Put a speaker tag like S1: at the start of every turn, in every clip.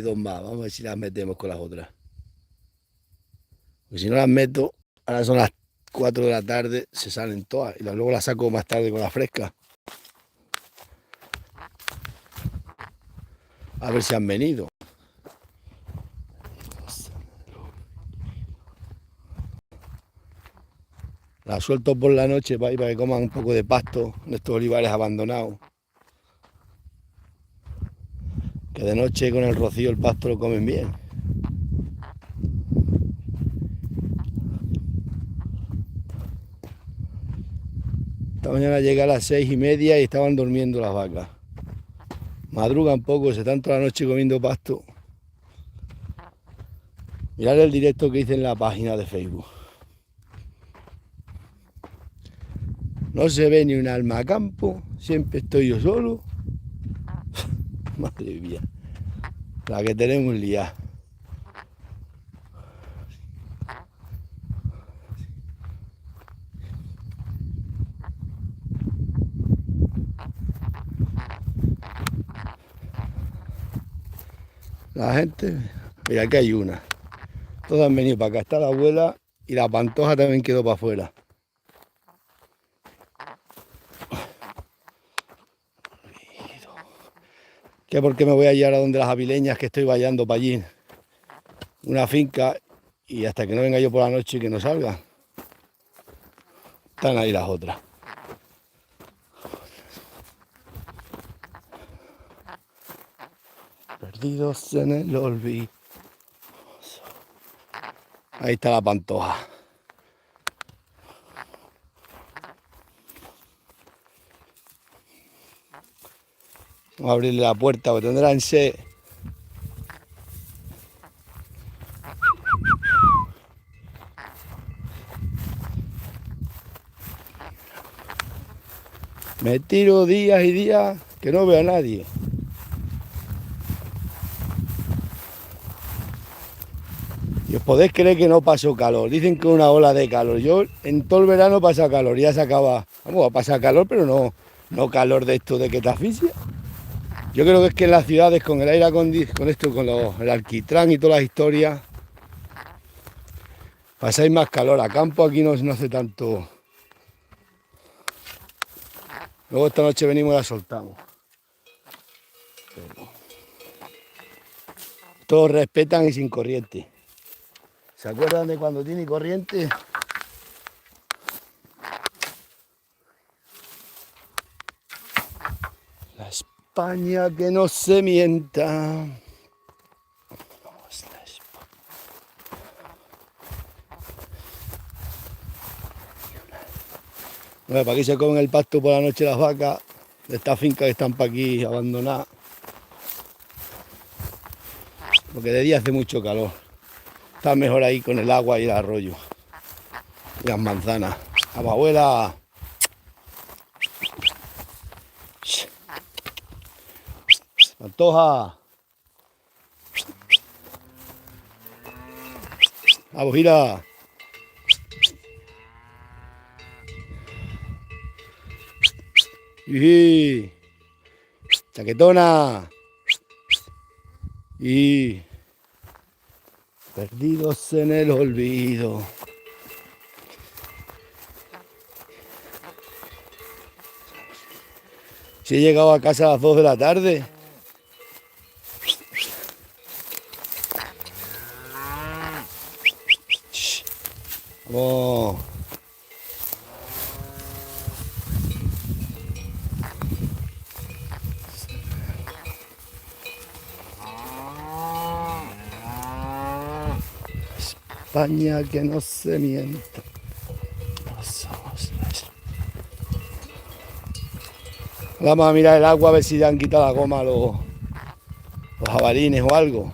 S1: dos más. Vamos a ver si las metemos con las otras. Porque si no las meto, ahora son las 4 de la tarde, se salen todas. Y luego las saco más tarde con la fresca. A ver si han venido. Las suelto por la noche para que coman un poco de pasto en estos olivares abandonados. Que de noche con el rocío el pasto lo comen bien. Esta mañana llegué a las 6:30 y estaban durmiendo las vacas. Madrugan poco, se están toda la noche comiendo pasto. Mirad el directo que hice en la página de Facebook. No se ve ni un alma a campo, siempre estoy yo solo. Madre mía, la que tenemos liada. La gente, mira que hay una. Todas han venido para acá, está la abuela y la pantoja también quedó para afuera. Que porque me voy a llevar a donde las avileñas que estoy vallando para allí. Una finca y hasta que no venga yo por la noche y que no salga. Están ahí las otras. Perdidos en el olvido. Ahí está la pantoja. Vamos a abrirle la puerta porque tendrán sed. Me tiro días y días que no veo a nadie. Y os podéis creer que no pasó calor. Dicen que una ola de calor. Yo en todo el verano pasa calor, ya se acaba. Vamos, a pasar calor, pero no calor de esto de que te asfixia. Yo creo que es que en las ciudades con el aire acondicionado, con esto, con el alquitrán y todas las historias, pasáis más calor. A campo aquí no hace tanto. Luego esta noche venimos y la soltamos. Pero todos respetan y sin corriente. ¿Se acuerdan de cuando tiene corriente? La España que no se mienta. Bueno, para aquí se comen el pasto por la noche las vacas de estas fincas que están para aquí abandonadas. Porque de día hace mucho calor. Está mejor ahí con el agua y el arroyo. Y las manzanas. A mi abuela. Pantoja. Vamos, gira. Y chaquetona. Y perdidos en el olvido. Si he llegado a casa a las 2 de la tarde. Vamos. España que no se mienta. Vamos a mirar el agua a ver si le han quitado la goma a los jabalines o algo.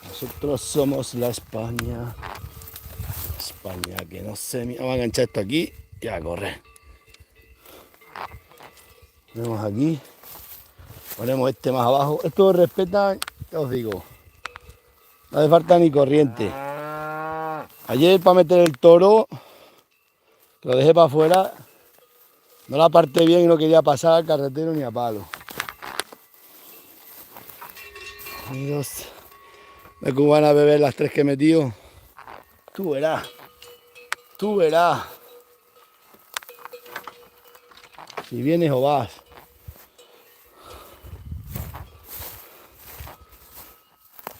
S1: Nosotros somos la España. España que no se mienta. Vamos a enganchar esto aquí y a correr. Ponemos aquí. Ponemos este más abajo. Esto respeta, ya os digo. No hace falta ni corriente. Ayer para meter el toro, lo dejé para afuera, no la aparté bien y no quería pasar al carretero ni a palo. Dios, me van a beber las 3 que he metido. Tú verás, tú verás. Si vienes o vas.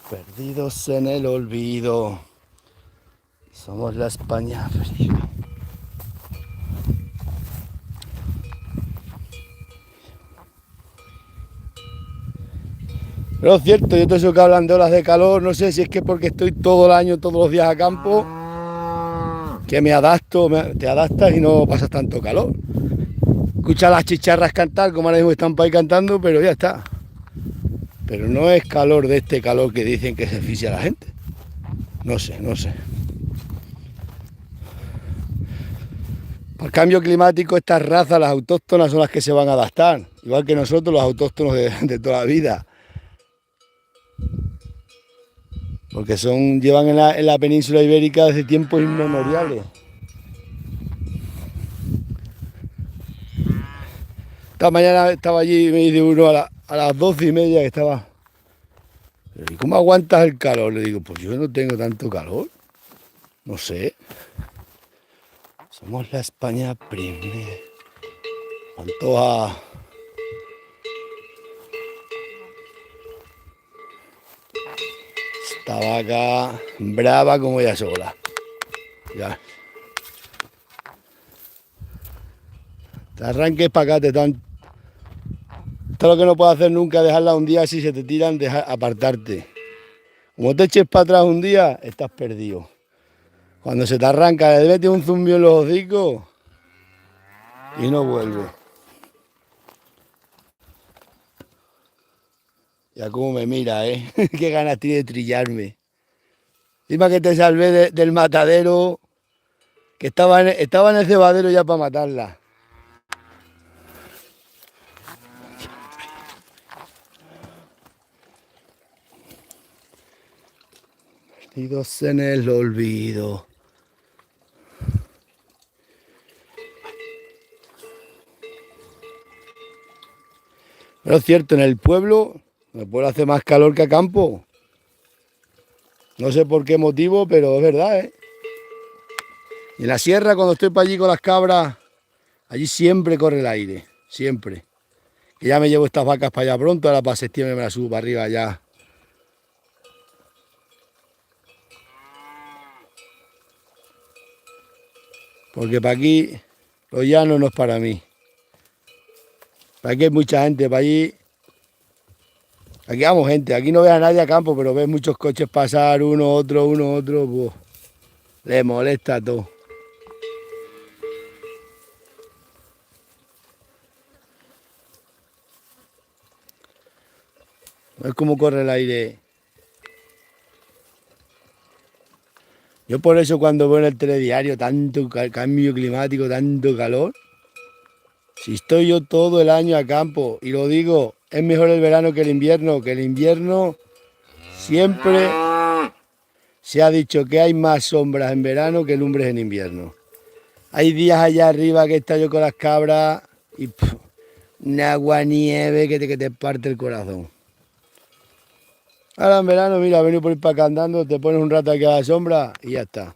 S1: Perdidos en el olvido. Somos la España fría. Pero es cierto, yo todo eso que hablan de olas de calor, no sé si es que porque estoy todo el año, todos los días a campo, que me adapto, te adaptas y no pasas tanto calor. Escucha las chicharras cantar, como ahora mismo están para ahí cantando, pero ya está. Pero no es calor de este calor que dicen que se asfixia a la gente. No sé, no sé. Por cambio climático, estas razas, las autóctonas, son las que se van a adaptar. Igual que nosotros, los autóctonos de toda la vida. Porque llevan en la península ibérica desde tiempos inmemoriales. Esta mañana estaba allí y me dice uno a las 12:30 que estaba. ¿Y cómo aguantas el calor? Le digo, pues yo no tengo tanto calor. No sé. Somos la España primera. Antoja. Esta vaca brava como ella sola. Ya. Te arranques para acá, te dan. Esto es lo que no puedes hacer nunca, dejarla un día, si se te tiran, apartarte. Como te eches para atrás un día, estás perdido. Cuando se te arranca, le metes un zumbido en los hocicos y no vuelve. Ya como me mira, ¿eh? Qué ganas tiene de trillarme. Encima que te salvé del matadero, que estaba en el cebadero ya para matarla. Perdidos en el olvido. Pero es cierto, en el pueblo hace más calor que a campo. No sé por qué motivo, pero es verdad, ¿eh? Y en la sierra, cuando estoy para allí con las cabras, allí siempre corre el aire, siempre. Que ya me llevo estas vacas para allá pronto, ahora para septiembre me las subo para arriba ya. Porque para aquí, los llanos no es para mí. Para aquí hay mucha gente, para allí. Aquí vamos gente, aquí no ves a nadie a campo, pero ves muchos coches pasar, uno, otro, pues, le molesta todo. No es como corre el aire. Yo por eso cuando veo en el telediario tanto cambio climático, tanto calor, si estoy yo todo el año a campo, y lo digo, es mejor el verano que el invierno siempre se ha dicho que hay más sombras en verano que lumbres en invierno. Hay días allá arriba que está yo con las cabras y un agua nieve que te parte el corazón. Ahora en verano, mira, venir por ir para acá andando, te pones un rato aquí a la sombra y ya está.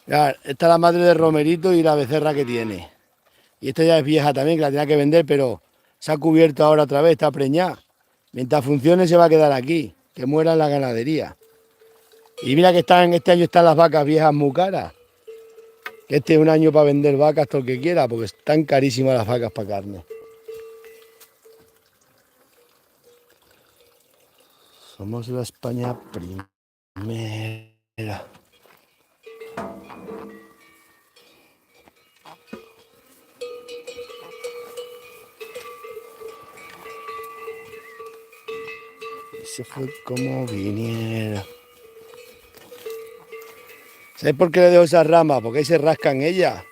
S1: Ya, esta es la madre de Romerito y la becerra que tiene. Y esta ya es vieja también, que la tenía que vender, pero se ha cubierto ahora otra vez, está preñada. Mientras funcione se va a quedar aquí, que muera en la ganadería. Y mira que este año están las vacas viejas muy caras. Este es un año para vender vacas todo el que quiera, porque están carísimas las vacas para carne. Somos la España primera. Y se fue como viniera. ¿Sabes por qué le dejo esas ramas? Porque ahí se rascan ellas.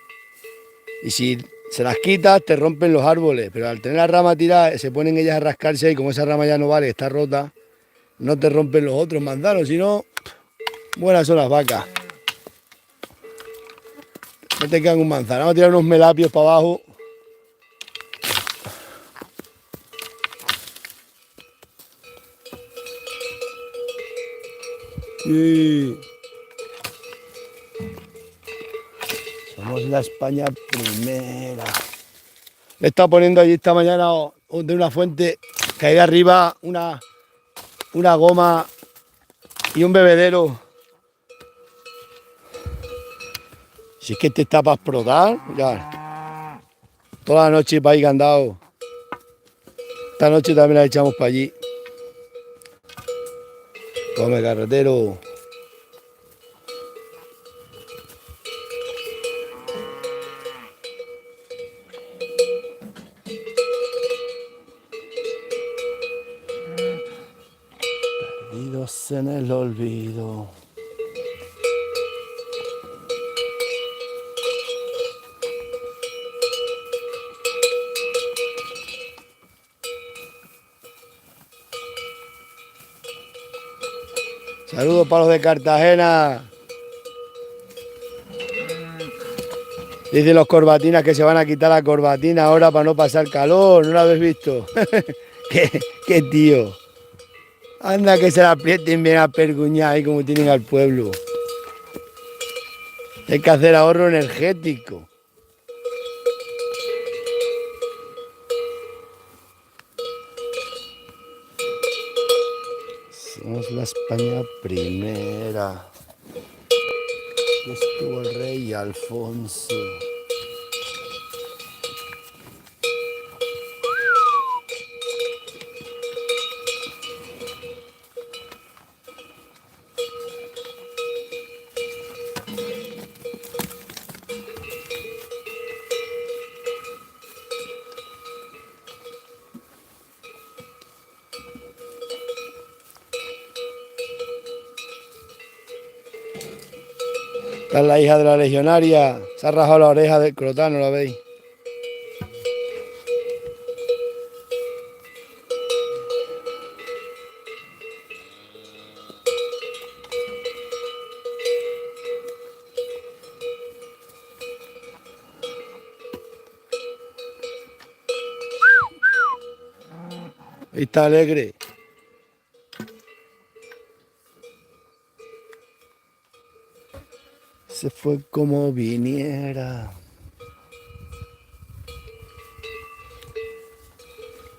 S1: Y si se las quitas, te rompen los árboles. Pero al tener la rama tirada, se ponen ellas a rascarse y como esa rama ya no vale, está rota, no te rompen los otros manzanos, sino buenas son las vacas. No te quedan un manzano. Vamos a tirar unos melapios para abajo. Sí. Somos la España primera. Le he estado poniendo allí esta mañana de una fuente que hay de arriba una goma y un bebedero. Si es que este está para explotar, ya. Toda la noche para ahí que han dado. Esta noche también la echamos para allí. Come, carretero. Perdidos en el olvido. Saludos para los de Cartagena. Dicen los corbatinas que se van a quitar la corbatina ahora para no pasar calor. ¿No lo habéis visto? ¿Qué tío? Anda que se la aprieten bien a perguñar ahí como tienen al pueblo. Hay que hacer ahorro energético. Somos la España primera. Aquí estuvo el rey Alfonso. Esta es la hija de la legionaria. Se ha rajado la oreja del crotano, ¿lo veis? Está alegre. Se fue como viniera.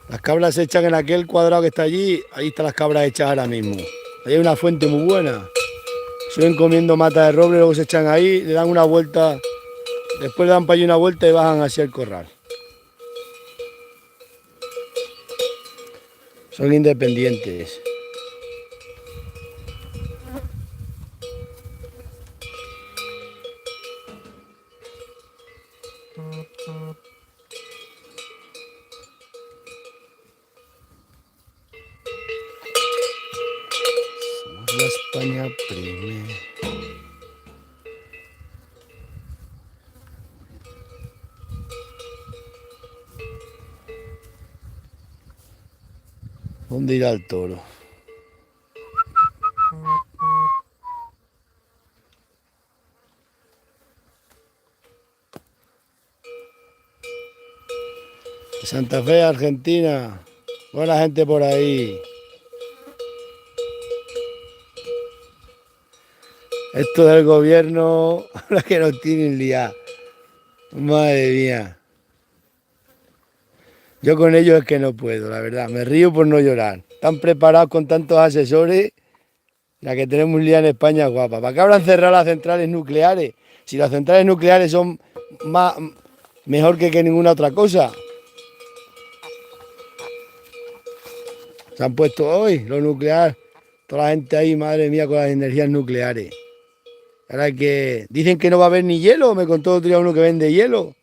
S1: Las cabras se echan en aquel cuadrado que está allí. Ahí están las cabras hechas ahora mismo. Ahí hay una fuente muy buena. Suelen comiendo mata de roble, luego se echan ahí, le dan una vuelta. Después le dan para allí una vuelta y bajan hacia el corral. Son independientes. Somos la España primera. ¿Dónde irá el toro? Santa Fe, Argentina. Buena gente por ahí. Esto del gobierno, la que nos tienen liados. Madre mía. Yo con ellos es que no puedo, la verdad. Me río por no llorar. Están preparados con tantos asesores. La que tenemos un día en España es guapa. ¿Para qué habrán cerrado las centrales nucleares? Si las centrales nucleares son mejor que ninguna otra cosa. Se han puesto hoy lo nuclear. Toda la gente ahí, madre mía, con las energías nucleares. Ahora que dicen que no va a haber ni hielo. Me contó otro día uno que vende hielo.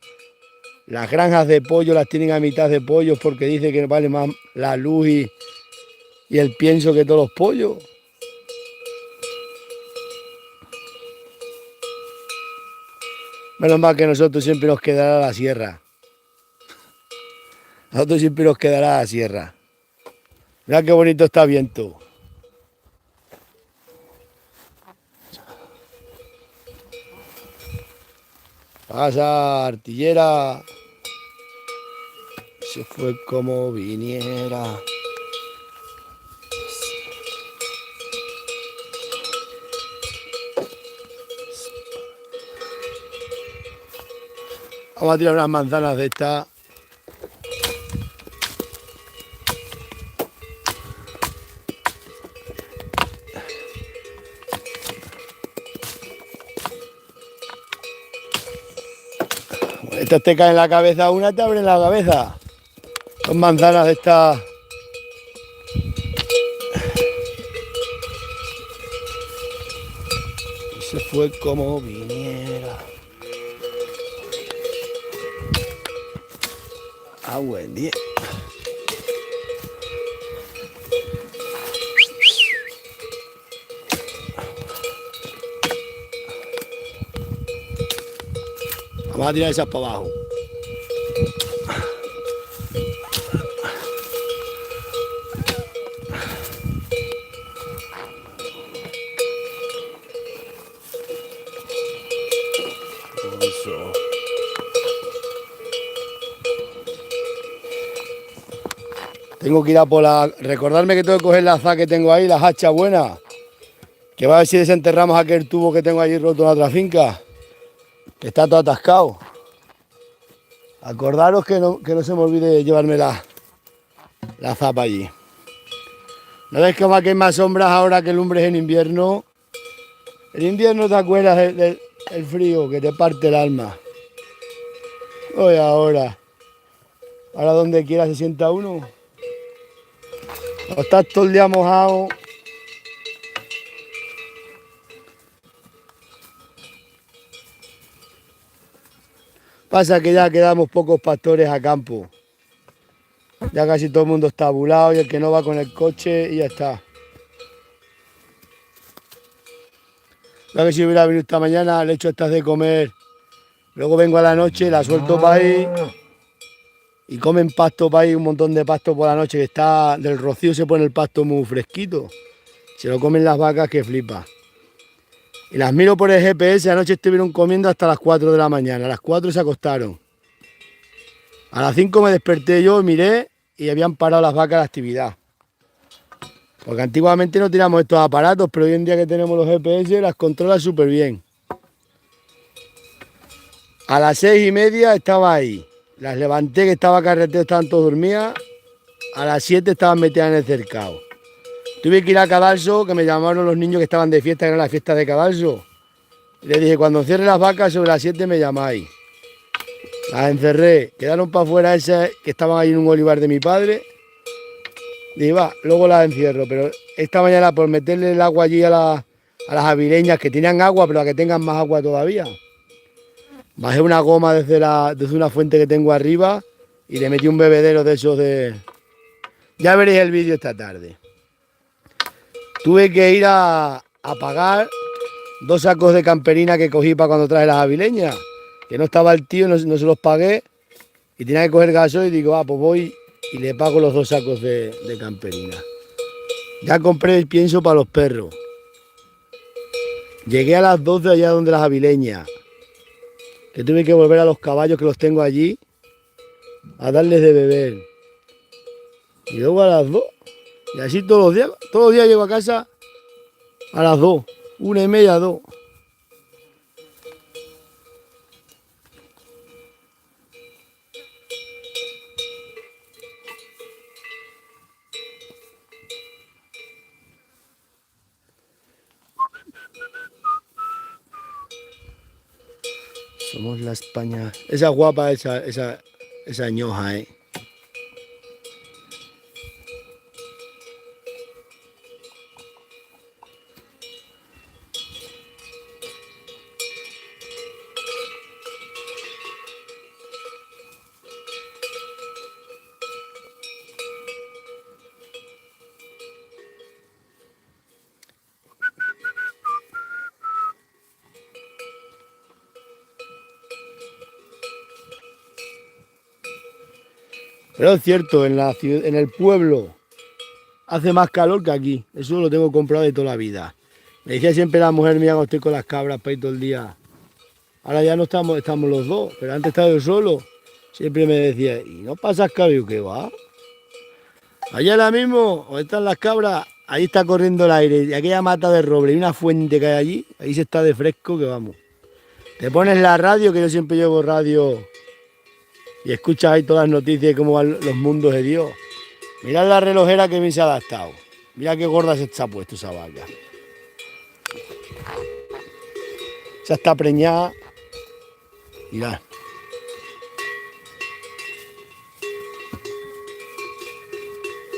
S1: Las granjas de pollo las tienen a mitad de pollos porque dice que vale más la luz y el pienso que todos los pollos. Menos mal que nosotros siempre nos quedará la sierra. Nosotros siempre nos quedará la sierra. Mirad qué bonito está viento. Pasa, artillera. Se fue como viniera. Vamos a tirar unas manzanas de estas. Estas te caen en la cabeza, una te abre en la cabeza. Son manzanas de estas. Se fue como viniera. Ah, buen día. Vamos a tirar esas para abajo. Eso. Tengo que ir a por la... Recordarme que tengo que coger la azada que tengo ahí, las hachas buenas. Que va a ver si desenterramos aquel tubo que tengo allí roto en la otra finca. Que está todo atascado. Acordaros que no se me olvide llevarme la zapa allí. ¿No ves cómo aquí hay más sombras ahora que lumbres en invierno? En invierno te acuerdas del frío que te parte el alma. Hoy ahora. Ahora donde quiera se sienta uno. O estás todo el día mojado. Pasa que ya quedamos pocos pastores a campo. Ya casi todo el mundo está abulado y el que no va con el coche y ya está. Ya que si hubiera venido esta mañana, le echo estas de comer. Luego vengo a la noche, la suelto para ahí. Y comen pasto para ahí, un montón de pasto por la noche, que está del rocío, se pone el pasto muy fresquito. Se lo comen las vacas que flipa. Y las miro por el GPS, anoche estuvieron comiendo hasta las 4 de la mañana. A las 4 se acostaron. A las 5 me desperté yo, miré y habían parado las vacas la actividad. Porque antiguamente no tiramos estos aparatos, pero hoy en día que tenemos los GPS las controla súper bien. A las 6:30 estaba ahí. Las levanté, que estaba carretero, estaban todos dormidas. A las 7 estaban metidas en el cercado. Tuve que ir a Cadalso, que me llamaron los niños que estaban de fiesta, que era la fiesta de Cadalso. Y les dije, cuando cierre las vacas sobre las 7 me llamáis. Las encerré, quedaron para afuera esas que estaban ahí en un olivar de mi padre. Dije, va, luego las encierro, pero esta mañana por meterle el agua allí a las avileñas, que tenían agua, pero a que tengan más agua todavía. Bajé una goma desde una fuente que tengo arriba y le metí un bebedero de esos de... Ya veréis el vídeo esta tarde. Tuve que ir a pagar 2 sacos de camperina que cogí para cuando traje las avileñas. Que no estaba el tío, no se los pagué. Y tenía que coger gasoil y digo, pues voy y le pago los 2 sacos de camperina. Ya compré el pienso para los perros. Llegué a las 12 allá donde las avileñas. Que tuve que volver a los caballos que los tengo allí a darles de beber. Y luego a las 2. Y así todos los días llego a casa a las 2, 1:30, 2. Somos la España. Esa es guapa, esa ñoja, ¿eh? Pero es cierto, en el pueblo hace más calor que aquí. Eso lo tengo comprado de toda la vida. Me decía siempre la mujer mía cuando estoy con las cabras para ir todo el día Ahora ya no estamos los dos, pero antes estaba yo solo. Siempre me decía, ¿y no pasas calor? Y yo, ¿qué va? Allá ahora mismo, donde están las cabras, ahí está corriendo el aire. Y aquella mata de roble y una fuente que hay allí, ahí se está de fresco que vamos. Te pones la radio, que yo siempre llevo radio, y escuchas ahí todas las noticias de cómo van los mundos de Dios. Mirad la relojera que bien se ha adaptado. Mira qué gorda se está puesto esa vaca. Esa está preñada. Mirad.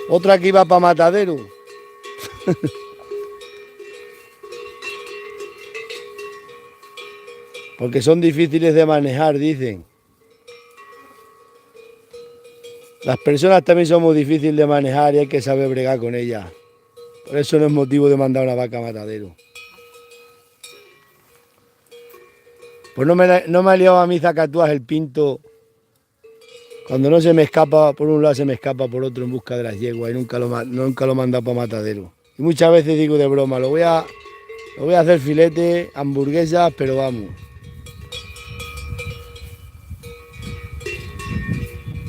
S1: Otra que iba para matadero. Porque son difíciles de manejar, dicen. Las personas también somos difíciles de manejar y hay que saber bregar con ellas. Por eso no es motivo de mandar una vaca a matadero. Pues no me ha liado a mí zacatúas el pinto. Cuando no se me escapa por un lado, se me escapa por otro en busca de las yeguas y nunca lo he mandado para matadero. Y muchas veces digo de broma, lo voy a hacer filete, hamburguesas, pero vamos.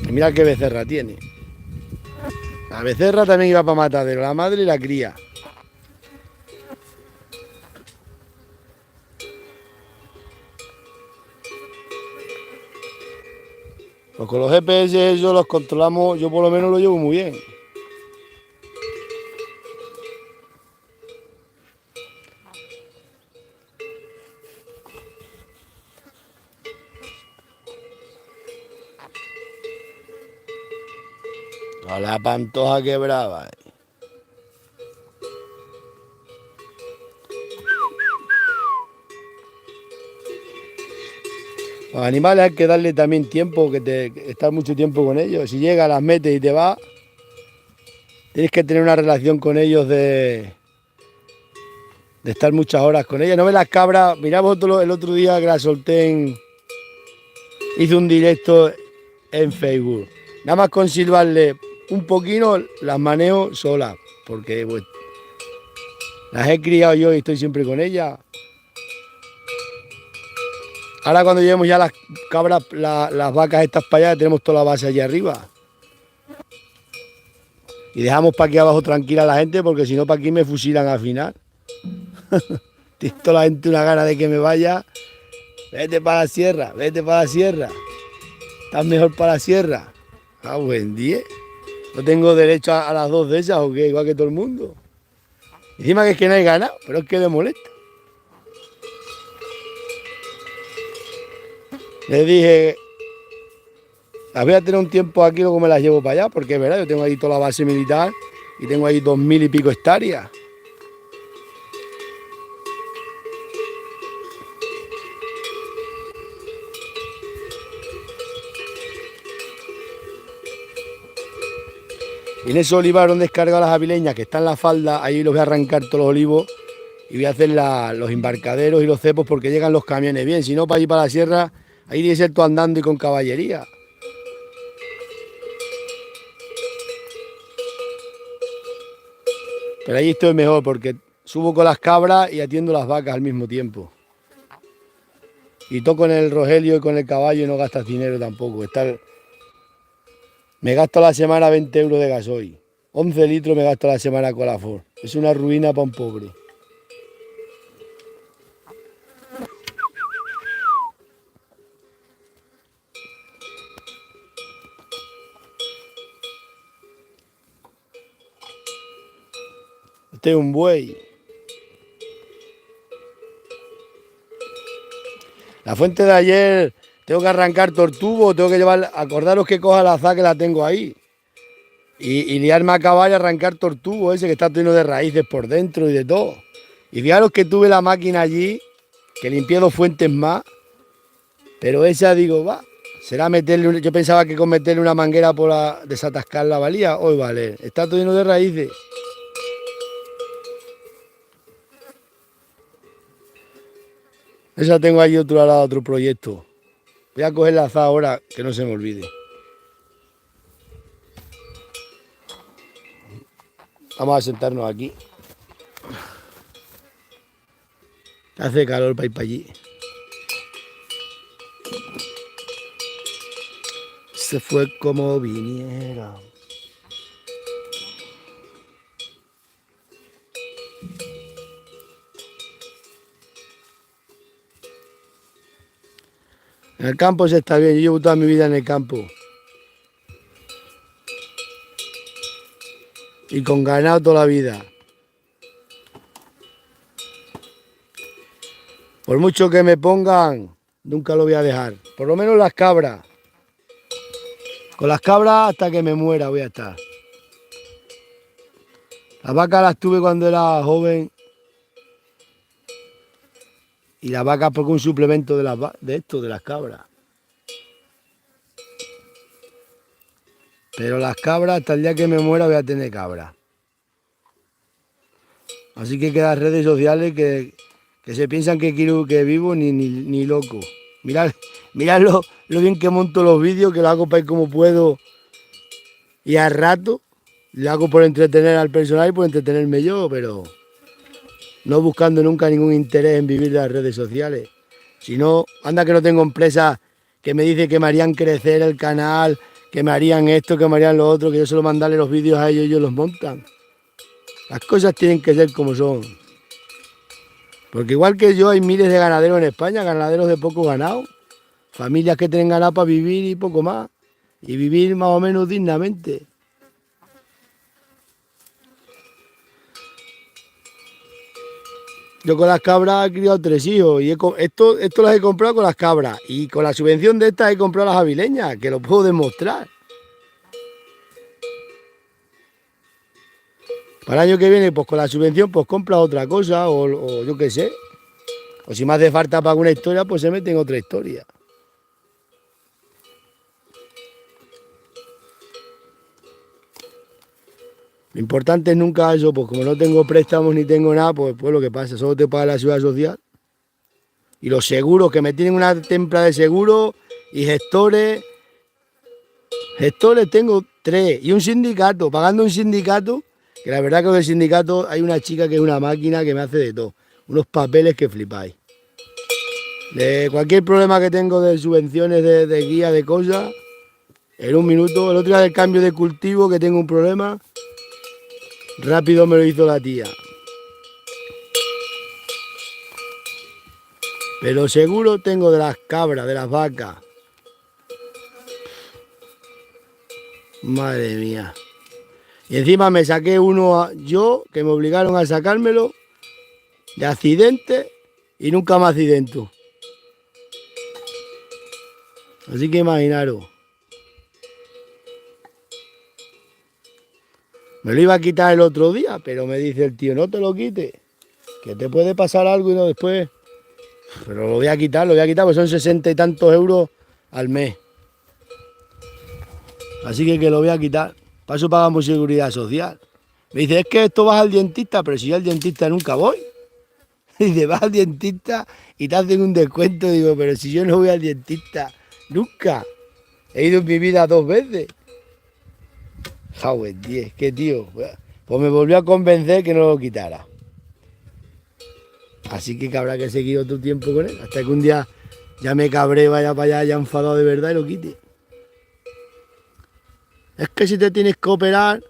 S1: Y mira qué becerra tiene. La becerra también iba para matadero, la madre y la cría. Pues con los GPS ellos los controlamos, yo por lo menos lo llevo muy bien. A la pantoja que brava. Los animales hay que darle también tiempo, estar mucho tiempo con ellos. Si llega, las metes y te vas, tienes que tener una relación con ellos de estar muchas horas con ellas. ¿No ves las cabras? Mirá vosotros el otro día que la solté hice un directo en Facebook. Nada más con silbarle un poquito las manejo solas, porque pues, las he criado yo y estoy siempre con ellas. Ahora cuando llevemos ya las cabras, las vacas estas para allá, tenemos toda la base allí arriba. Y dejamos para aquí abajo tranquila a la gente, porque si no para aquí me fusilan al final. Tiene toda la gente una gana de que me vaya. Vete para la sierra, vete para la sierra. Estás mejor para la sierra. Ah, buen día. ¿No tengo derecho a las dos de esas o qué? Igual que todo el mundo. Encima que es que no hay ganado, pero es que le molesta. Le dije, las voy a tener un tiempo aquí, luego me las llevo para allá, porque es verdad, yo tengo ahí toda la base militar y tengo ahí 2000 y pico hectáreas. Y en ese olivar donde he descargado las avileñas, que están en la falda, ahí los voy a arrancar todos los olivos y voy a hacer los embarcaderos y los cepos porque llegan los camiones bien. Si no, para allí para la sierra, ahí tiene que ser todo andando y con caballería. Pero ahí estoy mejor porque subo con las cabras y atiendo las vacas al mismo tiempo. Y toco con el Rogelio y con el caballo y no gastas dinero tampoco. Me gasto a la semana 20 euros de gasoil. 11 litros me gasto a la semana con la Ford. Es una ruina para un pobre. Este es un buey. La fuente de ayer, tengo que arrancar tortubo, tengo que llevar, acordaros que coja la azada que la tengo ahí. Y liarme a caballo a arrancar tortubo ese que está lleno de raíces por dentro y de todo. Y fijaros que tuve la máquina allí, que limpié 2 fuentes más, pero esa digo, va, será meterle, yo pensaba que con meterle una manguera por desatascar la valía, hoy vale, está todo lleno de raíces. Esa tengo ahí otro lado, otro proyecto. Voy a coger la azada ahora, que no se me olvide. Vamos a sentarnos aquí. Hace calor para ir para allí. Se fue como viniera. En el campo se está bien, yo llevo toda mi vida en el campo. Y con ganado toda la vida. Por mucho que me pongan, nunca lo voy a dejar. Por lo menos las cabras. Con las cabras hasta que me muera voy a estar. Las vacas las tuve cuando era joven. Y las vacas porque un suplemento de las cabras. Pero las cabras, hasta el día que me muera voy a tener cabras. Así que quedan redes sociales que se piensan que quiero que vivo ni loco. Mirad lo bien que monto los vídeos, que lo hago para ir como puedo y al rato. Lo hago por entretener al personal y por entretenerme yo, pero no buscando nunca ningún interés en vivir de las redes sociales. Si no, anda que no tengo empresas que me dicen que me harían crecer el canal, que me harían esto, que me harían lo otro, que yo solo mandarle los vídeos a ellos y ellos los montan. Las cosas tienen que ser como son. Porque igual que yo hay miles de ganaderos en España, ganaderos de poco ganado, familias que tienen ganado para vivir y poco más, y vivir más o menos dignamente. Yo con las cabras he criado 3 hijos y esto las he comprado con las cabras y con la subvención de estas he comprado las avileñas, que lo puedo demostrar. Para el año que viene, pues con la subvención, pues compra otra cosa o yo qué sé. O si me hace falta para alguna historia, pues se mete en otra historia. Lo importante es nunca eso, pues como no tengo préstamos ni tengo nada, pues lo que pasa, solo te paga la seguridad social. Y los seguros, que me tienen una templa de seguro y gestores. Gestores tengo 3 y un sindicato, pagando un sindicato, que la verdad que con el sindicato hay una chica que es una máquina que me hace de todo. Unos papeles que flipáis. De cualquier problema que tengo de subvenciones, de guía, de cosas, en un minuto. El otro día del cambio de cultivo, que tengo un problema, rápido me lo hizo la tía. Pero seguro tengo de las cabras, de las vacas. Madre mía. Y encima me saqué uno yo, que me obligaron a sacármelo, de accidente y nunca me accidento. Así que imaginaros. Me lo iba a quitar el otro día, pero me dice el tío, no te lo quites, que te puede pasar algo y no después. Pero lo voy a quitar, porque son 60 y tantos euros al mes. Así que lo voy a quitar. Para eso pagamos seguridad social. Me dice, es que esto vas al dentista, pero si yo al dentista nunca voy. Dice, vas al dentista y te hacen un descuento. Digo, pero si yo no voy al dentista nunca. He ido en mi vida 2 veces. Joder, 10, qué tío. Pues me volvió a convencer que no lo quitara. Así que habrá que seguir otro tiempo con él. Hasta que un día ya me cabré, vaya para allá, ya enfadado de verdad y lo quite. Es que si te tienes que operar.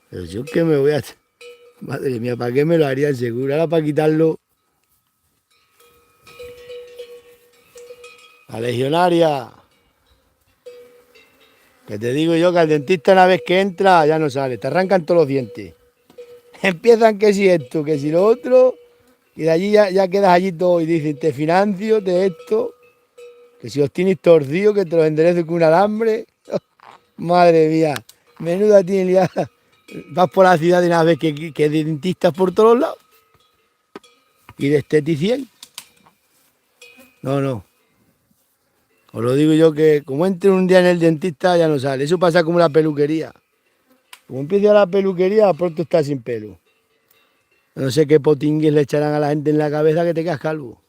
S1: Pero yo que me voy a... Madre mía, ¿para qué me lo haría el seguro? Ahora para quitarlo. La legionaria. Que te digo yo que al dentista una vez que entra ya no sale. Te arrancan todos los dientes. Empiezan que si esto, que si lo otro. Y de allí ya quedas allí todo y dicen, te financio de esto. Que si os tienes torcido, que te los enderezo con un alambre. Madre mía, menuda tiene liada. Vas por la ciudad de una vez que de dentistas por todos lados. Y de esteticien. No. Os lo digo yo que como entre un día en el dentista ya no sale. Eso pasa como la peluquería. Como empieza la peluquería, pronto está sin pelo. No sé qué potingues le echarán a la gente en la cabeza que te quedas calvo.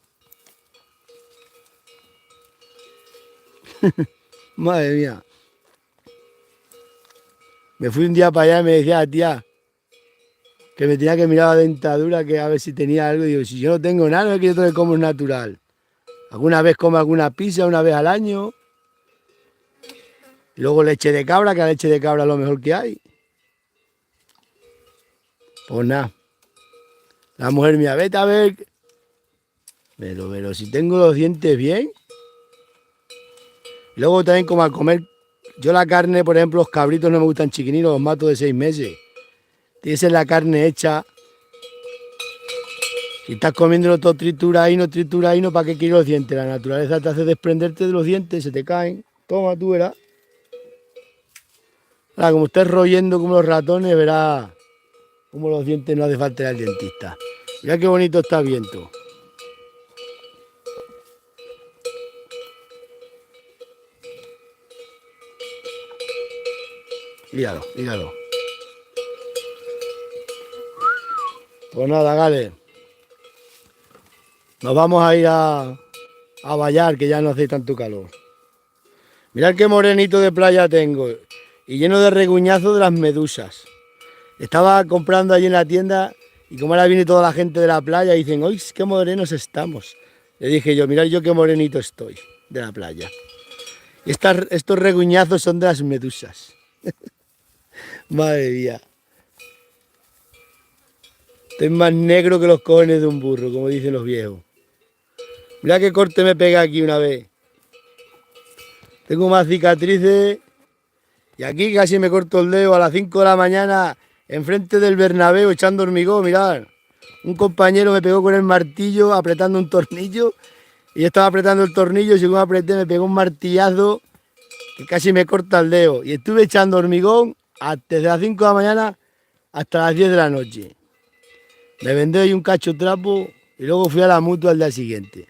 S1: Madre mía. Me fui un día para allá y me decía, tía, que me tenía que mirar la dentadura, que a ver si tenía algo. Y digo, si yo no tengo nada, no es que yo todo lo como es natural. Alguna vez como alguna pizza, una vez al año. Y luego leche de cabra, que la leche de cabra es lo mejor que hay. Pues nada. La mujer mía, vete a ver. Pero si tengo los dientes bien. Y luego también como al comer. Yo la carne, por ejemplo, los cabritos no me gustan chiquininos, los mato de 6 meses. Tiene que ser la carne hecha. Si estás comiéndolo todo trituradino, ¿para qué quieres los dientes? La naturaleza te hace desprenderte de los dientes, se te caen. Toma, tú verás. Ahora, como estés royendo como los ratones, verás como los dientes no hace falta ir al dentista. Mira qué bonito está el viento. Míralo, míralo. Pues nada, Gale. Nos vamos a ir a Vallar, que ya no hace tanto calor. Mirad qué morenito de playa tengo. Y lleno de reguñazos de las medusas. Estaba comprando allí en la tienda y como ahora viene toda la gente de la playa y dicen, ¡uy, qué morenos estamos! Le dije yo, mirad yo qué morenito estoy de la playa. Y estos reguñazos son de las medusas. Madre mía. Estoy más negro que los cojones de un burro, como dicen los viejos. Mira qué corte me pega aquí una vez. Tengo más cicatrices y aquí casi me corto el dedo a las 5 de la mañana enfrente del Bernabéu echando hormigón, mirad. Un compañero me pegó con el martillo apretando un tornillo y yo estaba apretando el tornillo y según apreté me pegó un martillazo que casi me corta el dedo. Y estuve echando hormigón desde las 5 de la mañana hasta las 10 de la noche. Me vendé ahí un cacho trapo y luego fui a la mutua al día siguiente.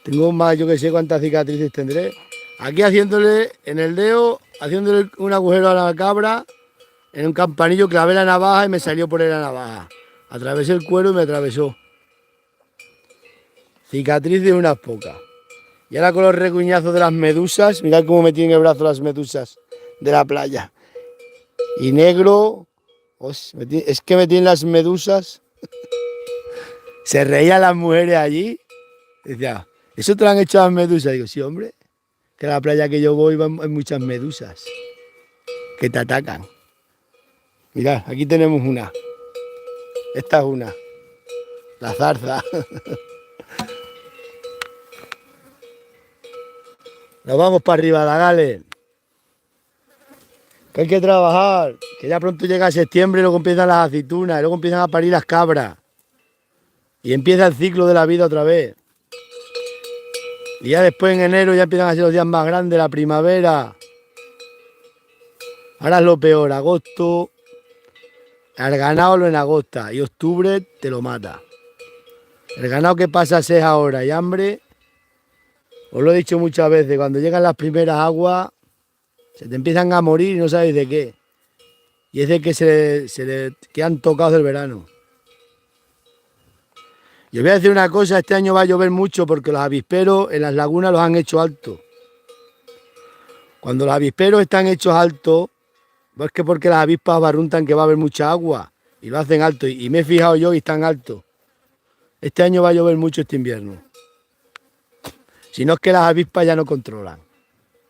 S1: Tengo más, yo que sé cuántas cicatrices tendré. Aquí haciéndole en el dedo, haciéndole un agujero a la cabra, en un campanillo clavé la navaja y me salió por ahí la navaja. Atravesé el cuero y me atravesó. Cicatrices unas pocas. Y ahora con los recuñazos de las medusas, mirad cómo me tienen el brazo las medusas de la playa. Y negro, es que me tienen las medusas. Se reían las mujeres allí. Decía, ¿eso te lo han hecho las medusas? Digo, sí, hombre, que a la playa que yo voy hay muchas medusas que te atacan. Mirad, aquí tenemos una. Esta es una. La zarza. Nos vamos para arriba, Dagales. Que hay que trabajar. Que ya pronto llega septiembre y luego empiezan las aceitunas. Y luego empiezan a parir las cabras. Y empieza el ciclo de la vida otra vez. Y ya después en enero ya empiezan a ser los días más grandes, la primavera. Ahora es lo peor, agosto. El ganado lo enagosta y octubre te lo mata. El ganado que pasa sed ahora y hambre, os lo he dicho muchas veces, cuando llegan las primeras aguas, se te empiezan a morir y no sabes de qué. Y es de que se le quedan tocados del verano. Yo voy a decir una cosa, este año va a llover mucho porque los avisperos en las lagunas los han hecho altos. Cuando los avisperos están hechos altos, es que porque las avispas barruntan que va a haber mucha agua y lo hacen alto. Y me he fijado yo y están altos. Este año va a llover mucho este invierno. Si no es que las avispas ya no controlan.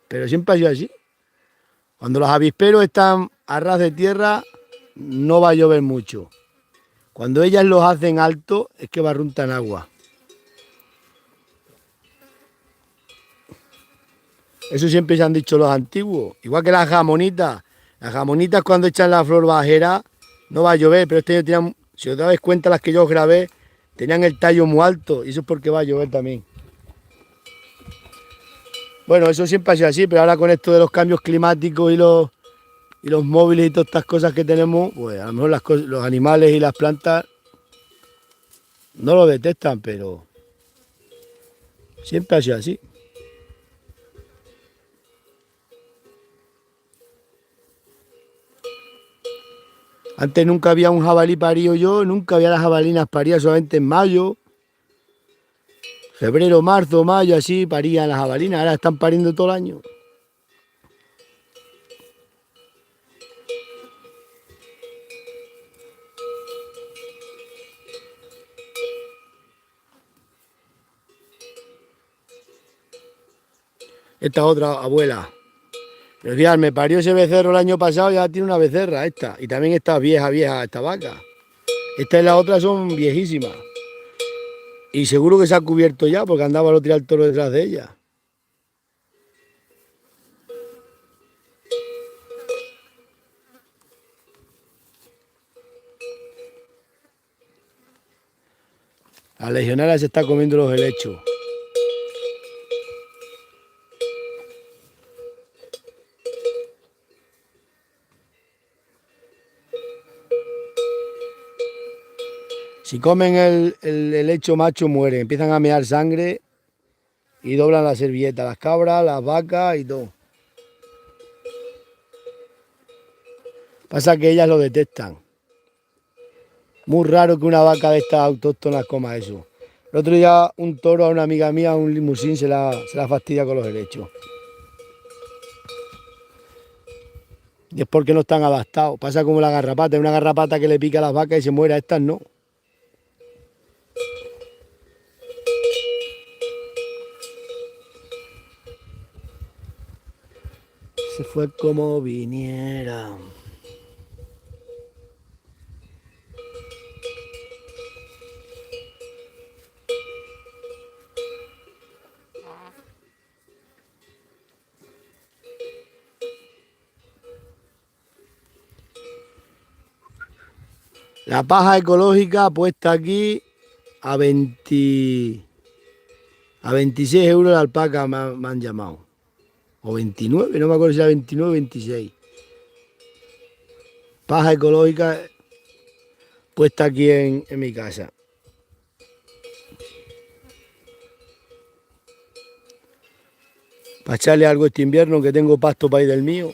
S1: Pero siempre ha sido así. Cuando los avisperos están a ras de tierra, no va a llover mucho. Cuando ellas los hacen altos, es que barruntan agua. Eso siempre se han dicho los antiguos. Igual que las jamonitas. Las jamonitas cuando echan la flor bajera, no va a llover, pero este año tenían, si os dais cuenta las que yo os grabé, tenían el tallo muy alto y eso es porque va a llover también. Bueno, eso siempre ha sido así, pero ahora con esto de los cambios climáticos y los móviles y todas estas cosas que tenemos, pues a lo mejor los animales y las plantas no lo detectan, pero siempre ha sido así. Antes nunca había un jabalí parido yo, nunca había las jabalinas paridas solamente en mayo. Febrero, marzo, mayo, así parían las jabalinas, ahora están pariendo todo el año. Esta otra abuela. Pero fíjate, me parió ese becerro el año pasado y ya tiene una becerra esta. Y también esta vieja, esta vaca. Esta y la otra son viejísimas. Y seguro que se ha cubierto ya porque andaba el otro día el toro detrás de ella. La legionaria se está comiendo los helechos. Si comen el helecho macho mueren, empiezan a mear sangre y doblan la servilleta, las cabras, las vacas y todo. Pasa que ellas lo detestan. Muy raro que una vaca de estas autóctonas coma eso. El otro día un toro a una amiga mía, un limusín, se la fastidia con los helechos. Y es porque no están adaptados. Pasa como la garrapata, hay una garrapata que le pica a las vacas y se muere, a estas no. Se fue como viniera. La paja ecológica puesta aquí a 26 euros la alpaca me han llamado. O 29, no me acuerdo si era 29 o 26. Paja ecológica puesta aquí en mi casa. Para echarle algo este invierno, que tengo pasto para ir del mío.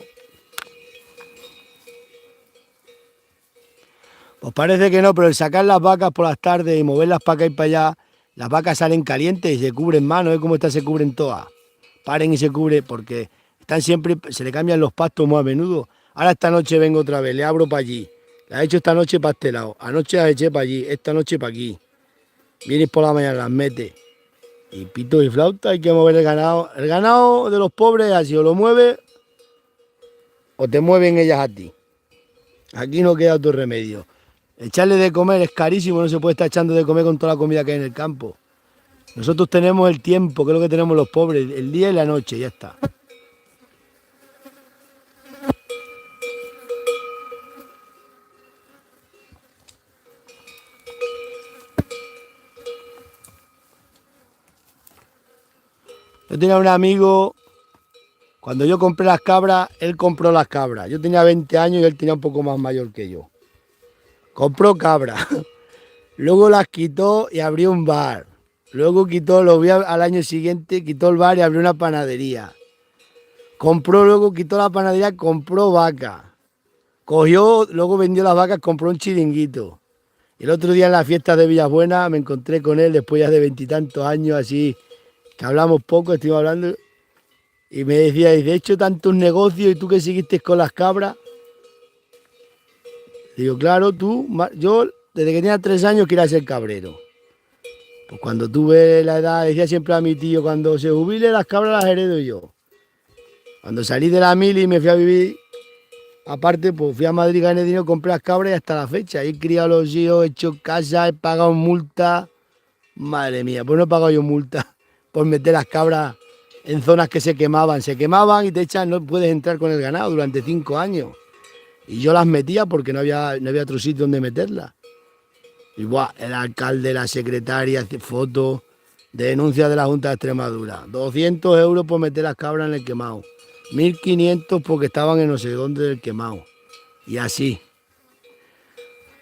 S1: Pues parece que no, pero el sacar las vacas por las tardes y moverlas para acá y para allá, las vacas salen calientes y se cubren más, no es como estas se cubren todas. Paren y se cubre porque están siempre, se le cambian los pastos muy a menudo. Ahora esta noche vengo otra vez, le abro para allí. Las he hecho esta noche para este lado, anoche las eché para allí, esta noche para aquí. Vienes por la mañana, las metes. Y pito y flauta, hay que mover el ganado. El ganado de los pobres así, o lo mueve o te mueven ellas a ti. Aquí no queda otro remedio. Echarle de comer es carísimo, no se puede estar echando de comer con toda la comida que hay en el campo. Nosotros tenemos el tiempo, que es lo que tenemos los pobres, el día y la noche, ya está. Yo tenía un amigo, cuando yo compré las cabras, él compró las cabras. Yo tenía 20 años y él tenía un poco más mayor que yo. Compró cabras, luego las quitó y abrió un bar. Luego lo vi al año siguiente, quitó el bar y abrió una panadería. Luego quitó la panadería, compró vaca. Cogió, luego vendió las vacas, compró un chiringuito. Y el otro día en la fiesta de Villabuena me encontré con él después ya de 20 y tantos años, así, que hablamos poco, estuvimos hablando. Y me decía, de hecho, tantos negocios y tú que seguiste con las cabras. Digo, claro, yo desde que tenía 3 años quería ser cabrero. Pues cuando tuve la edad, decía siempre a mi tío, cuando se jubile las cabras las heredo yo. Cuando salí de la mili y me fui a vivir, aparte, pues fui a Madrid, gané dinero, compré las cabras y hasta la fecha. He criado a los hijos, he hecho casa, he pagado multa. Madre mía, pues no he pagado yo multa por meter las cabras en zonas que se quemaban. Se quemaban y te echan, no puedes entrar con el ganado durante 5 años. Y yo las metía porque no había otro sitio donde meterlas. Y buah, el alcalde, la secretaria, hace fotos, denuncia de la Junta de Extremadura. 200 euros por meter las cabras en el quemado. 1500 porque estaban en no sé dónde del quemado. Y así.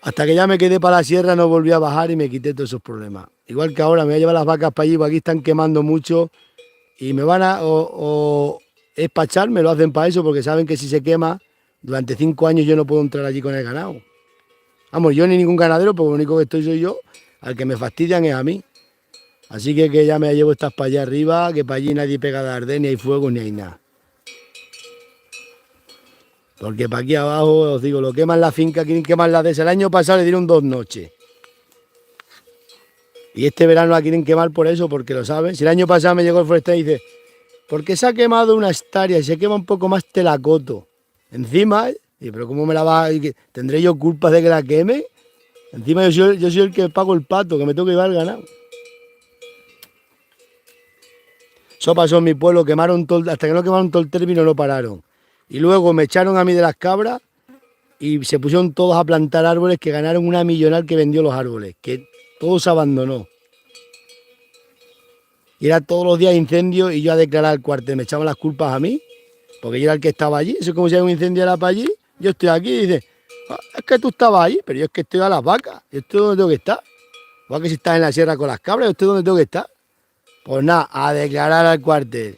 S1: Hasta que ya me quedé para la sierra, no volví a bajar y me quité todos esos problemas. Igual que ahora me voy a llevar las vacas para allí, porque aquí están quemando mucho. Y me van a espachar, me lo hacen para eso, porque saben que si se quema, durante 5 años yo no puedo entrar allí con el ganado. Vamos, yo ni ningún ganadero, porque lo único que estoy soy yo, al que me fastidian es a mí. Así que ya me llevo estas para allá arriba, que para allí nadie pega de arder, ni hay fuego, ni hay nada. Porque para aquí abajo, os digo, lo queman la finca, quieren quemar la de esa. El año pasado le dieron 2 noches. Y este verano la quieren quemar por eso, porque lo saben. Si el año pasado me llegó el forestal y dice, porque se ha quemado una hectárea y se quema un poco más telacoto. Encima, pero ¿cómo me la va a...? ¿Tendré yo culpa de que la queme? Encima yo soy el que pago el pato, que me tengo que llevar el ganado. Eso pasó en mi pueblo, quemaron todo, hasta que no quemaron todo el término no pararon. Y luego me echaron a mí de las cabras y se pusieron todos a plantar árboles que ganaron una millonal que vendió los árboles, que todo se abandonó. Y era todos los días incendio y yo a declarar el cuartel, me echaban las culpas a mí, porque yo era el que estaba allí. Eso es como si hay un incendio era para allí, yo estoy aquí y dice, es que tú estabas allí, pero yo es que estoy a las vacas, yo estoy donde tengo que estar. Igual que si estás en la sierra con las cabras, yo estoy donde tengo que estar. Pues nada, a declarar al cuartel.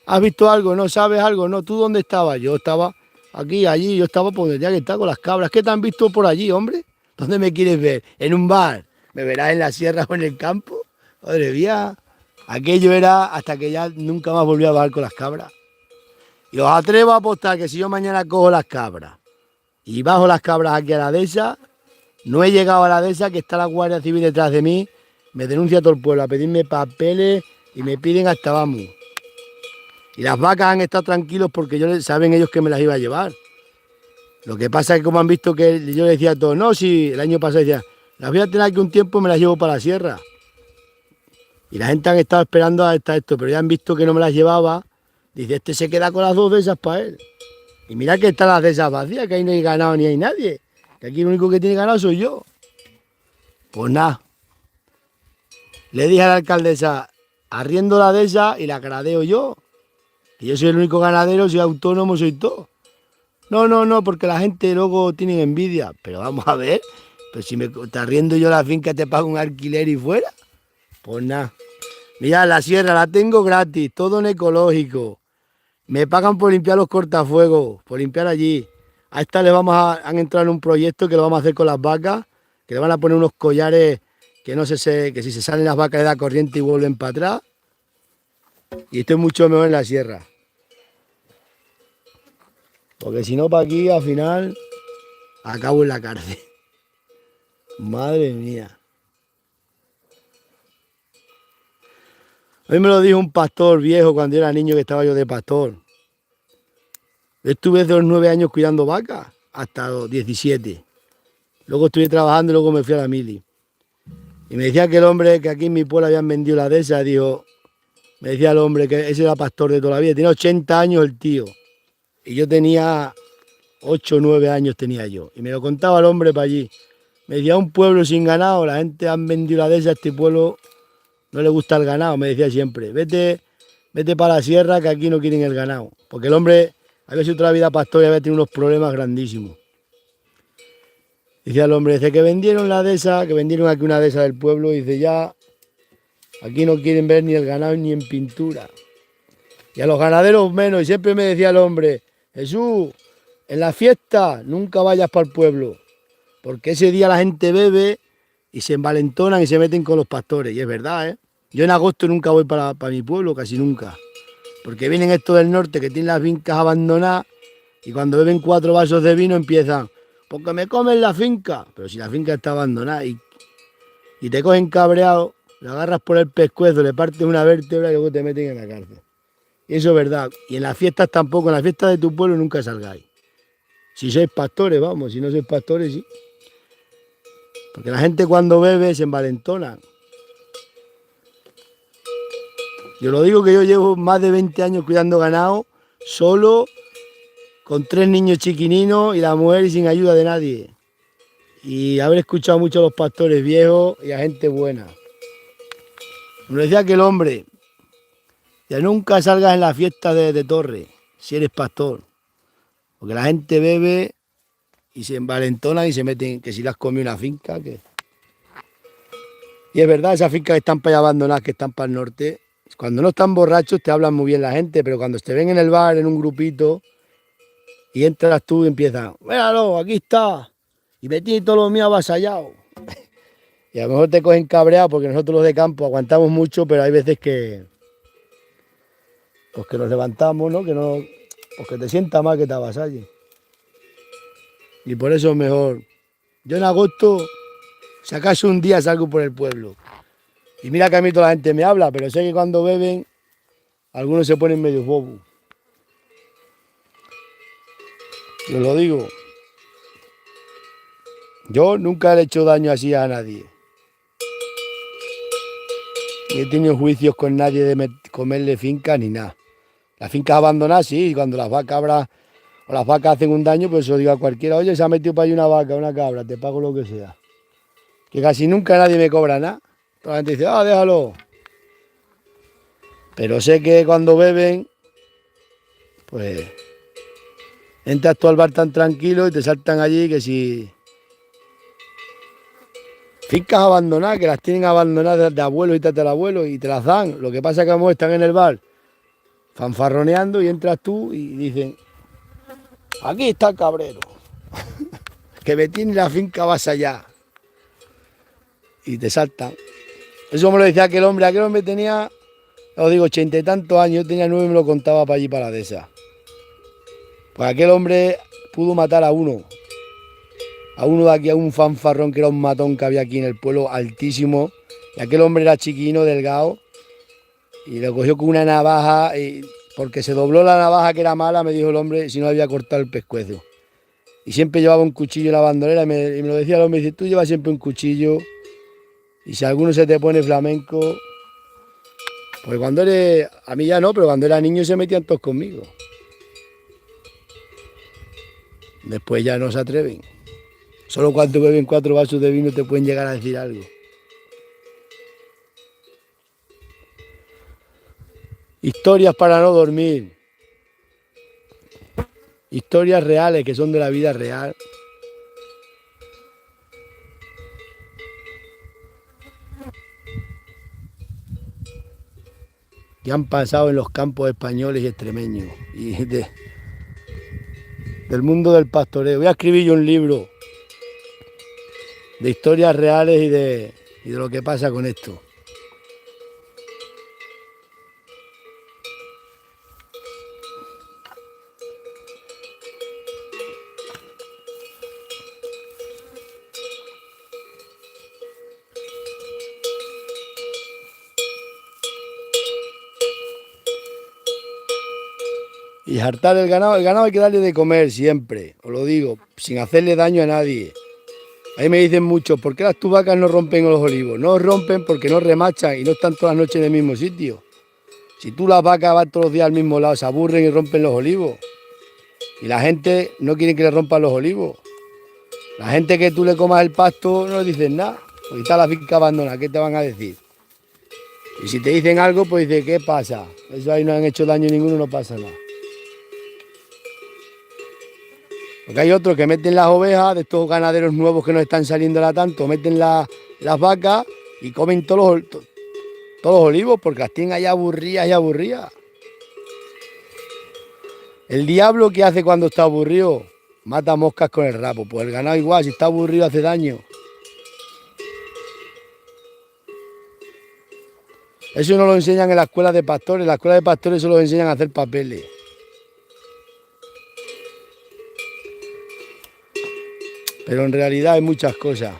S1: ¿Has visto algo? ¿No sabes algo? No, ¿tú dónde estabas? Yo estaba aquí, allí, yo estaba por donde tenía que estar con las cabras. ¿Qué te han visto por allí, hombre? ¿Dónde me quieres ver? ¿En un bar? ¿Me verás en la sierra o en el campo? Madre mía, aquello era hasta que ya nunca más volví a bajar con las cabras. Y os atrevo a apostar que si yo mañana cojo las cabras y bajo las cabras aquí a la dehesa, no he llegado a la dehesa, que está la Guardia Civil detrás de mí, me denuncia todo el pueblo a pedirme papeles y me piden hasta vamos. Y las vacas han estado tranquilos porque saben ellos que me las iba a llevar. Lo que pasa es que como han visto que yo les decía a todos, no, si el año pasado decía, las voy a tener aquí un tiempo y me las llevo para la sierra. Y la gente han estado esperando hasta esto, pero ya han visto que no me las llevaba. Dice, este se queda con las dos de esas para él. Y mira que están las de esas vacías, que ahí no hay ganado ni hay nadie. Que aquí el único que tiene ganado soy yo. Pues nada. Le dije a la alcaldesa, arriendo la de esa y la gradeo yo. Que yo soy el único ganadero, soy autónomo, soy todo. No, porque la gente luego tiene envidia. Pero vamos a ver, pues si te arriendo yo la finca, te pago un alquiler y fuera. Pues nada. Mira, la sierra la tengo gratis, todo en ecológico. Me pagan por limpiar los cortafuegos, por limpiar allí. A esta han entrado en un proyecto que lo vamos a hacer con las vacas, que le van a poner unos collares que no sé, que si se salen las vacas le da corriente y vuelven para atrás. Y esto es mucho mejor en la sierra. Porque si no, para aquí al final acabo en la cárcel. Madre mía. A mí me lo dijo un pastor viejo cuando yo era niño, que estaba yo de pastor. Yo estuve desde los 9 años cuidando vacas hasta los 17. Luego estuve trabajando y luego me fui a la mili. Y me decía que el hombre, que aquí en mi pueblo habían vendido la de esa, me decía el hombre que ese era pastor de toda la vida. Tenía 80 años el tío. Y yo tenía 8 o 9 años tenía yo. Y me lo contaba el hombre para allí. Me decía, un pueblo sin ganado, la gente han vendido la de esa, a este pueblo no le gusta el ganado, me decía siempre. Vete para la sierra, que aquí no quieren el ganado. Porque el hombre había sido toda la vida pastor y había tenido unos problemas grandísimos. Decía el hombre, dice que vendieron la de esa, que vendieron aquí una de esas del pueblo, y dice, ya, aquí no quieren ver ni el ganado ni en pintura. Y a los ganaderos menos, y siempre me decía el hombre, Jesús, en la fiesta nunca vayas para el pueblo, porque ese día la gente bebe y se envalentonan y se meten con los pastores, y es verdad, ¿eh? Yo en agosto nunca voy para mi pueblo, casi nunca, porque vienen estos del norte que tienen las fincas abandonadas y cuando beben 4 vasos de vino empiezan, porque me comen la finca, pero si la finca está abandonada y te cogen cabreado, le agarras por el pescuezo, le partes una vértebra y luego te meten en la cárcel. Y eso es verdad. Y en las fiestas tampoco, en las fiestas de tu pueblo nunca salgáis. Si sois pastores, vamos, si no sois pastores, sí. Porque la gente cuando bebe se envalentona. Yo lo digo que yo llevo más de 20 años cuidando ganado, solo, con 3 niños chiquininos y la mujer y sin ayuda de nadie. Y haber escuchado mucho a los pastores viejos y a gente buena. Me decía que el hombre, ya nunca salgas en la fiesta de Torre, si eres pastor. Porque la gente bebe y se envalentona y se meten, que si las come una finca, que... Y es verdad, esas fincas que están para allá abandonadas, que están para el norte, cuando no están borrachos te hablan muy bien la gente, pero cuando te ven en el bar, en un grupito, y entras tú y empiezan, míralo, aquí está, y me tiene todo lo mío avasallado. Y a lo mejor te cogen cabreado porque nosotros los de campo aguantamos mucho, pero hay veces que... Pues que nos levantamos, ¿no? Pues que te sienta mal que te avasalle. Y por eso es mejor. Yo en agosto, si acaso un día salgo por el pueblo. Y mira que a mí toda la gente me habla, pero sé que cuando beben, algunos se ponen medio bobos. Yo lo digo. Yo nunca le he hecho daño así a nadie. Ni he tenido juicios con nadie de comerle fincas ni nada. Las fincas abandonadas, sí, cuando las vacas o las vacas hacen un daño, pues eso digo a cualquiera, oye, se ha metido para ahí una vaca, una cabra, te pago lo que sea. Que casi nunca nadie me cobra nada. Toda la gente dice, déjalo. Pero sé que cuando beben, pues entras tú al bar tan tranquilo y te saltan allí que si... Fincas abandonadas, que las tienen abandonadas de abuelos y tatarabuelos y te las dan. Lo que pasa es que como están en el bar fanfarroneando y entras tú y dicen, aquí está el cabrero, que me tiene la finca vas allá. Y te saltan. Eso me lo decía aquel hombre tenía, os digo, 80 y tantos años, yo tenía 9 y me lo contaba para allí, para la dehesa. Pues aquel hombre pudo matar a uno de aquí, a un fanfarrón que era un matón que había aquí en el pueblo, altísimo. Y aquel hombre era chiquino, delgado, y lo cogió con una navaja, y porque se dobló la navaja que era mala, me dijo el hombre, si no había cortado el pescuezo. Y siempre llevaba un cuchillo en la bandolera, y me lo decía el hombre, dice, tú llevas siempre un cuchillo, y si alguno se te pone flamenco, pues cuando eres, a mí ya no, pero cuando era niño se metían todos conmigo. Después ya no se atreven. Solo cuando beben 4 vasos de vino te pueden llegar a decir algo. Historias para no dormir. Historias reales que son de la vida real. Que han pasado en los campos españoles y extremeños. Y del mundo del pastoreo. Voy a escribir yo un libro de historias reales y de lo que pasa con esto. Y hartar el ganado hay que darle de comer siempre, os lo digo, sin hacerle daño a nadie. Ahí me dicen muchos, ¿por qué las tus vacas no rompen los olivos? No rompen porque no remachan y no están todas las noches en el mismo sitio. Si tú las vacas van todos los días al mismo lado, se aburren y rompen los olivos. Y la gente no quiere que le rompan los olivos. La gente que tú le comas el pasto no le dicen nada. Porque está la finca abandonada, ¿qué te van a decir? Y si te dicen algo, pues dice, ¿qué pasa? Eso ahí no han hecho daño ninguno, no pasa nada. Porque hay otros que meten las ovejas, de estos ganaderos nuevos que no están saliendo a tanto, meten las vacas y comen todos los olivos porque las tienen ahí aburridas y aburridas. El diablo, ¿qué hace cuando está aburrido? Mata moscas con el rabo. Pues el ganado igual, si está aburrido hace daño. Eso no lo enseñan en la escuela de pastores. En la escuela de pastores solo enseñan a hacer papeles. Pero en realidad hay muchas cosas.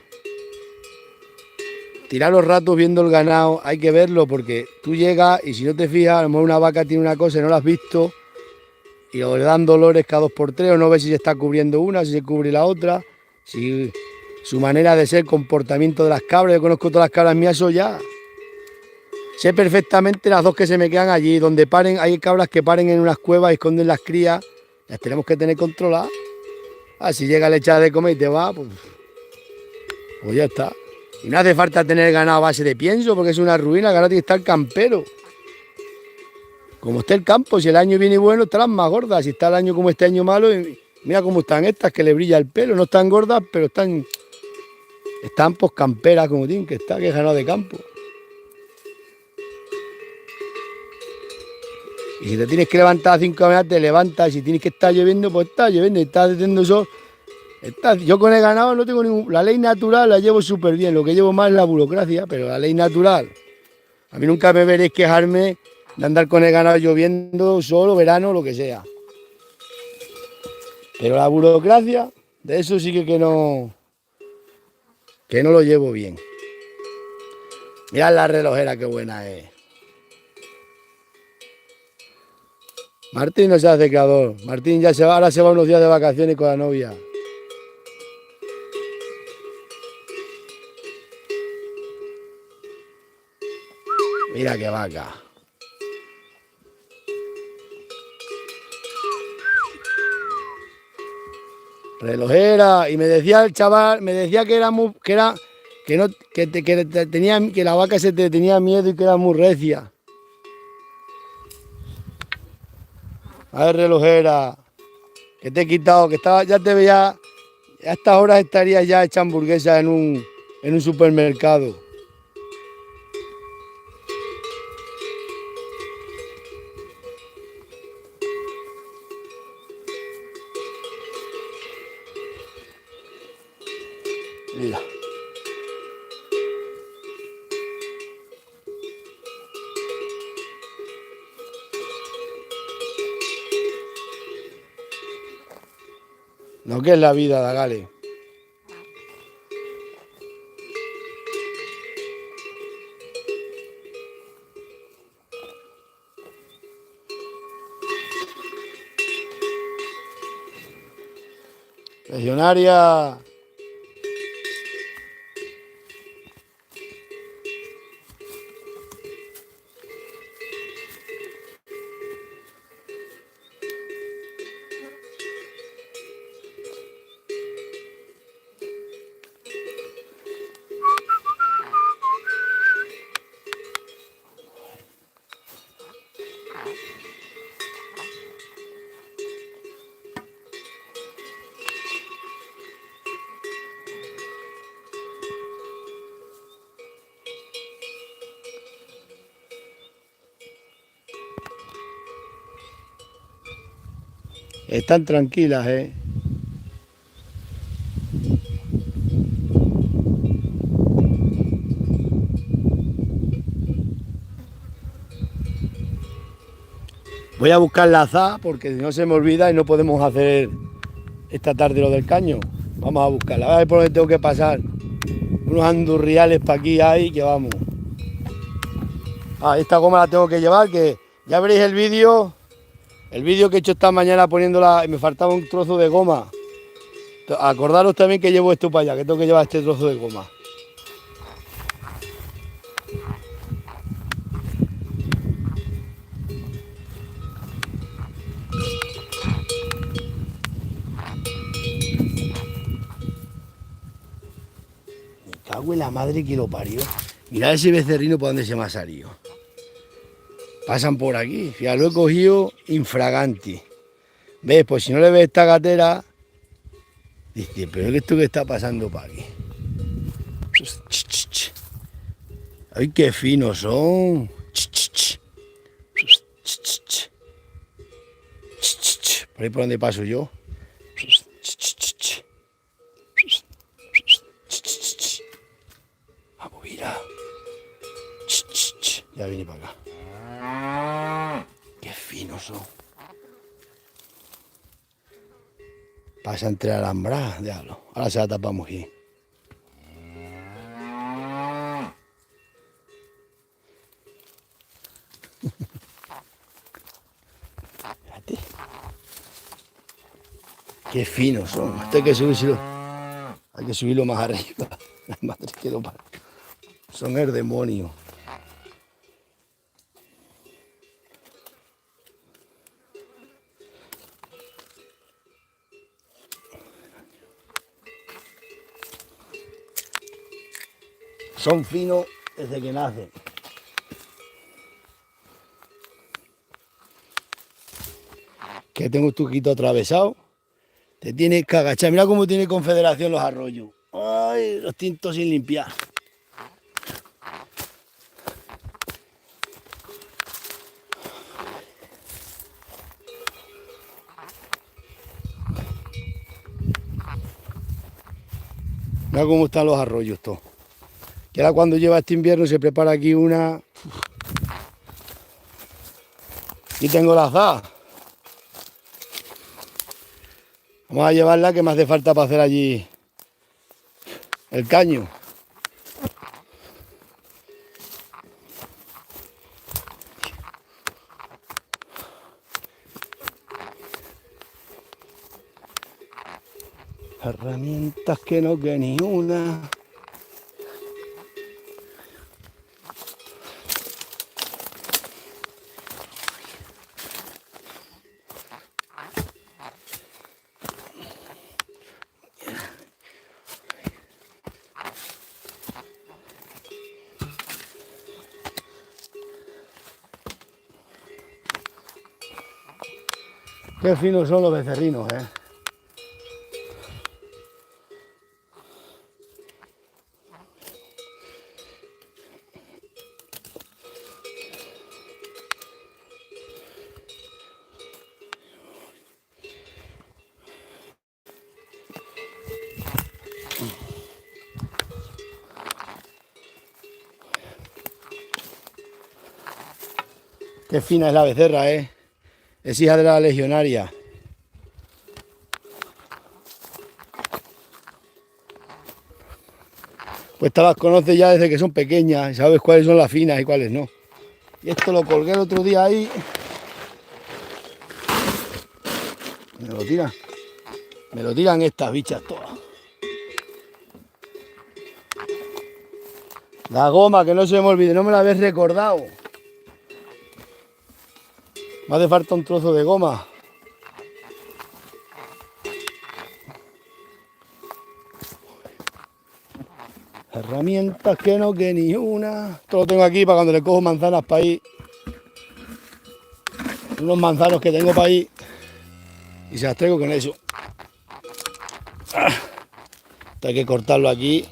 S1: Tirar los ratos viendo el ganado, hay que verlo porque tú llegas y si no te fijas, a lo mejor una vaca tiene una cosa y no la has visto y o le dan dolores cada 2 por 3 o no ves si se está cubriendo una, si se cubre la otra, si su manera de ser, comportamiento de las cabras. Yo conozco todas las cabras mías, eso ya. Sé perfectamente las 2 que se me quedan allí, donde paren, hay cabras que paren en unas cuevas y esconden las crías, las tenemos que tener controladas. Si llega la echada de comer y te va, pues ya está. Y no hace falta tener ganado a base de pienso, porque es una ruina, que ahora tiene que estar campero. Como esté el campo, si el año viene bueno, estarán más gordas. Si está el año como este año malo, mira cómo están estas, que le brilla el pelo. No están gordas, pero están pues camperas como tienen que estar, que es ganado de campo. Y si te tienes que levantar a 5 de la mañana, te levantas. Y si tienes que estar lloviendo, pues está lloviendo. Y estás haciendo eso. Yo con el ganado no tengo ningún... La ley natural la llevo súper bien. Lo que llevo más es la burocracia, pero la ley natural. A mí nunca me veréis quejarme de andar con el ganado lloviendo, solo, verano, lo que sea. Pero la burocracia, de eso sí que no lo llevo bien. Mirad la relojera, qué buena es. Martín no se hace creador. Martín ya se va, ahora se va unos días de vacaciones con la novia. Mira qué vaca. Relojera. Y me decía el chaval, me decía que era muy, que no, tenía, que la vaca se te tenía miedo y que era muy recia. A ver, relojera, que te he quitado, que estaba, ya te veía, a estas horas estarías ya hecha hamburguesa en un supermercado. Mira. No, que es la vida, Dagale. Legionaria. Están tranquilas, ¿eh? Voy a buscar la azada porque si no se me olvida y no podemos hacer esta tarde lo del caño. Vamos a buscarla. A ver por dónde tengo que pasar. Unos andurriales para aquí hay que vamos. Ah, esta goma la tengo que llevar, que ya veréis el vídeo. El vídeo que he hecho esta mañana poniéndola y me faltaba un trozo de goma. Acordaros también que llevo esto para allá, que tengo que llevar este trozo de goma. Me cago en la madre que lo parió. Mirad ese becerrino por donde se me ha salido. Pasan por aquí. Ya lo he cogido infraganti. ¿Ves? Pues si no le ves esta gatera, dice, pero ¿esto qué está pasando para aquí? ¡Ay, qué finos son! Por ahí por donde paso yo. Vamos, mira. Ya viene para acá. ¡Qué finos son! Pasa entre alambradas, déjalo. Ahora se la tapamos aquí. Fíjate. Qué finos son. Esto hay que subirlo más arriba. La madre que lo parió. Son el demonio. Son finos desde que nacen. Que tengo un tuquito atravesado. Te tienes que agachar. Mira cómo tiene confederación los arroyos. Ay, los tintos sin limpiar. Mira cómo están los arroyos todos. Que ahora cuando lleva este invierno se prepara aquí una. Aquí tengo la azada. Vamos a llevarla que me hace falta para hacer allí el caño. Herramientas que no que ni una. Qué finos son los becerrinos, ¿eh? Qué fina es la becerra, ¿eh? Es hija de la legionaria. Pues te las conoces ya desde que son pequeñas, sabes cuáles son las finas y cuáles no. Y esto lo colgué el otro día ahí. Me lo tiran estas bichas todas. La goma, que no se me olvide, no me la habéis recordado. Me hace falta un trozo de goma. Herramientas que no que ni una. Esto lo tengo aquí para cuando le cojo manzanas para ahí. Unos manzanos que tengo para ahí. Y se las traigo con eso. Esto hay que cortarlo aquí.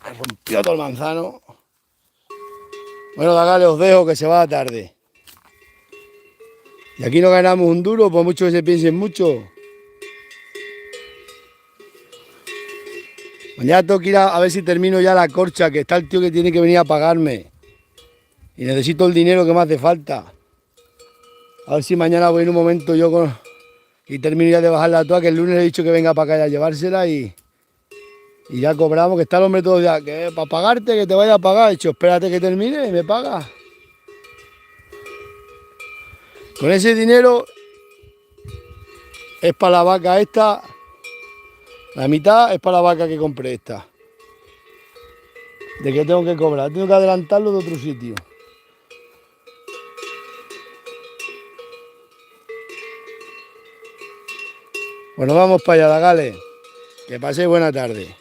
S1: Me rompió todo el manzano. Bueno, dale, os dejo que se va a tarde. Y aquí no ganamos un duro, por mucho que se piensen mucho. Mañana tengo que ir a ver si termino ya la corcha, que está el tío que tiene que venir a pagarme. Y necesito el dinero que me hace falta. A ver si mañana voy en un momento yo y termino ya de bajar la toa, que el lunes le he dicho que venga para acá a llevársela y ya cobramos, que está el hombre todo ya, que para pagarte, que te vaya a pagar. He dicho, espérate que termine y me paga. Con ese dinero es para la vaca esta, la mitad es para la vaca que compré esta. ¿De qué tengo que cobrar? Tengo que adelantarlo de otro sitio. Bueno, vamos para allá, Dagales. Que paséis buena tarde.